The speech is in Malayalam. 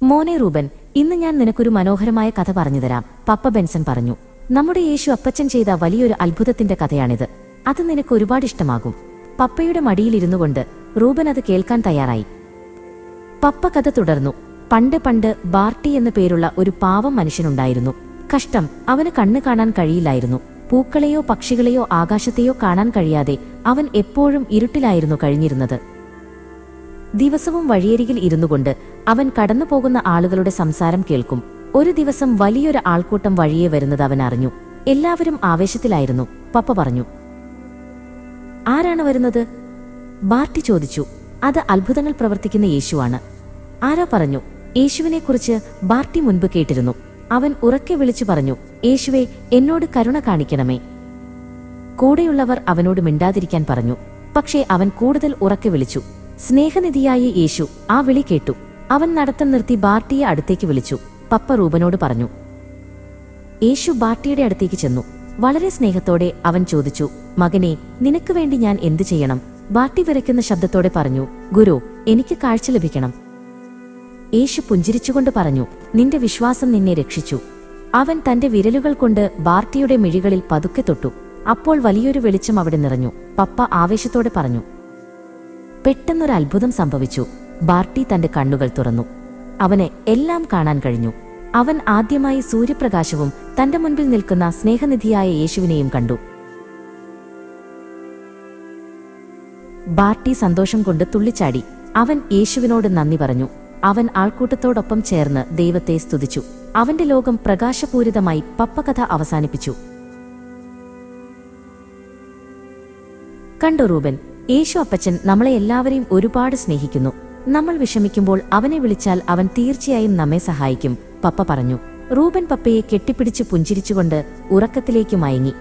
മോനെ റൂബൻ, ഇന്ന് ഞാൻ നിനക്കൊരു മനോഹരമായ കഥ പറഞ്ഞുതരാം, പപ്പ ബെൻസൺ പറഞ്ഞു. നമ്മുടെ യേശു അപ്പച്ചൻ ചെയ്ത വലിയൊരു അത്ഭുതത്തിന്റെ കഥയാണിത്. അത് നിനക്ക് ഒരുപാട് ഇഷ്ടമാകും. പപ്പയുടെ മടിയിലിരുന്നുകൊണ്ട് റൂബൻ അത് കേൾക്കാൻ തയ്യാറായി. പപ്പ കഥ തുടർന്നു. പണ്ട് പണ്ട് ബാർട്ടി എന്നു പേരുള്ള ഒരു പാവം മനുഷ്യനുണ്ടായിരുന്നു. കഷ്ടം, അവന് കണ്ണ് കാണാൻ കഴിയില്ലായിരുന്നു. പൂക്കളെയോ പക്ഷികളെയോ ആകാശത്തെയോ കാണാൻ കഴിയാതെ അവൻ എപ്പോഴും ഇരുട്ടിലായിരുന്നു കഴിഞ്ഞിരുന്നത്. ദിവസവും വഴിയരികിൽ ഇരുന്നുകൊണ്ട് അവൻ കടന്നുപോകുന്ന ആളുകളുടെ സംസാരം കേൾക്കും. ഒരു ദിവസം വലിയൊരു ആൾക്കൂട്ടം വഴിയെ വരുന്നത് അവൻ അറിഞ്ഞു. എല്ലാവരും ആവേശത്തിലായിരുന്നു. പപ്പ പറഞ്ഞു, ആരാണ് വരുന്നത്? ബാർട്ടി ചോദിച്ചു. അത് അത്ഭുതങ്ങൾ പ്രവർത്തിക്കുന്ന യേശുവാണ്. ആരാ പറഞ്ഞു? യേശുവിനെക്കുറിച്ച് ബാർട്ടി മുൻപ് കേട്ടിരുന്നു. അവൻ ഉറക്കെ വിളിച്ചു പറഞ്ഞു, യേശുവേ, എന്നോട് കരുണ കാണിക്കണമേ. കൂടെയുള്ളവർ അവനോട് മിണ്ടാതിരിക്കാൻ പറഞ്ഞു. പക്ഷേ അവൻ കൂടുതൽ ഉറക്കെ വിളിച്ചു. സ്നേഹനിധിയായ യേശു ആ വിളി കേട്ടു. അവൻ നടത്തം നിർത്തി ബാർട്ടിയെ അടുത്തേക്ക് വിളിച്ചു. പപ്പ റൂബനോട് പറഞ്ഞു. യേശു ബാർട്ടിയുടെ അടുത്തേക്ക് ചെന്നു. വളരെ സ്നേഹത്തോടെ അവൻ ചോദിച്ചു, മകനെ, നിനക്ക് വേണ്ടി ഞാൻ എന്തു ചെയ്യണം? ബാർട്ടി വിറയ്ക്കുന്ന ശബ്ദത്തോടെ പറഞ്ഞു, ഗുരു, എനിക്ക് കാഴ്ച ലഭിക്കണം. യേശു പുഞ്ചിരിച്ചുകൊണ്ട് പറഞ്ഞു, നിന്റെ വിശ്വാസം നിന്നെ രക്ഷിച്ചു. അവൻ തന്റെ വിരലുകൾ കൊണ്ട് ബാർട്ടിയുടെ മിഴികളിൽ പതുക്കെ തൊട്ടു. അപ്പോൾ വലിയൊരു വെളിച്ചം അവിടെ നിറഞ്ഞു. പപ്പ ആവേശത്തോടെ പറഞ്ഞു. പെട്ടെന്നൊരു അത്ഭുതം സംഭവിച്ചു. ബാർട്ടി തന്റെ കണ്ണുകൾ തുറന്നു. അവന് എല്ലാം കാണാൻ കഴിഞ്ഞു. അവൻ ആദ്യമായി സൂര്യപ്രകാശവും തന്റെ മുൻപിൽ നിൽക്കുന്ന സ്നേഹനിധിയായ യേശുവിനെയും കണ്ടു. ബാർട്ടി സന്തോഷം കൊണ്ട് തുള്ളിച്ചാടി. അവൻ യേശുവിനോട് നന്ദി പറഞ്ഞു. അവൻ ആൾക്കൂട്ടത്തോടൊപ്പം ചേർന്ന് ദൈവത്തെ സ്തുതിച്ചു. അവന്റെ ലോകം പ്രകാശപൂരിതമായി. പപ്പ കഥ അവസാനിപ്പിച്ചു. കണ്ടോ റൂബൻ, യേശു അപ്പച്ചൻ നമ്മളെ എല്ലാവരെയും ഒരുപാട് സ്നേഹിക്കുന്നു. നമ്മൾ വിഷമിക്കുമ്പോൾ അവനെ വിളിച്ചാൽ അവൻ തീർച്ചയായും നമ്മെ സഹായിക്കും, പപ്പ പറഞ്ഞു. റൂബൻ പപ്പയെ കെട്ടിപ്പിടിച്ച് പുഞ്ചിരിച്ചുകൊണ്ട് ഉറക്കത്തിലേക്ക് മയങ്ങി.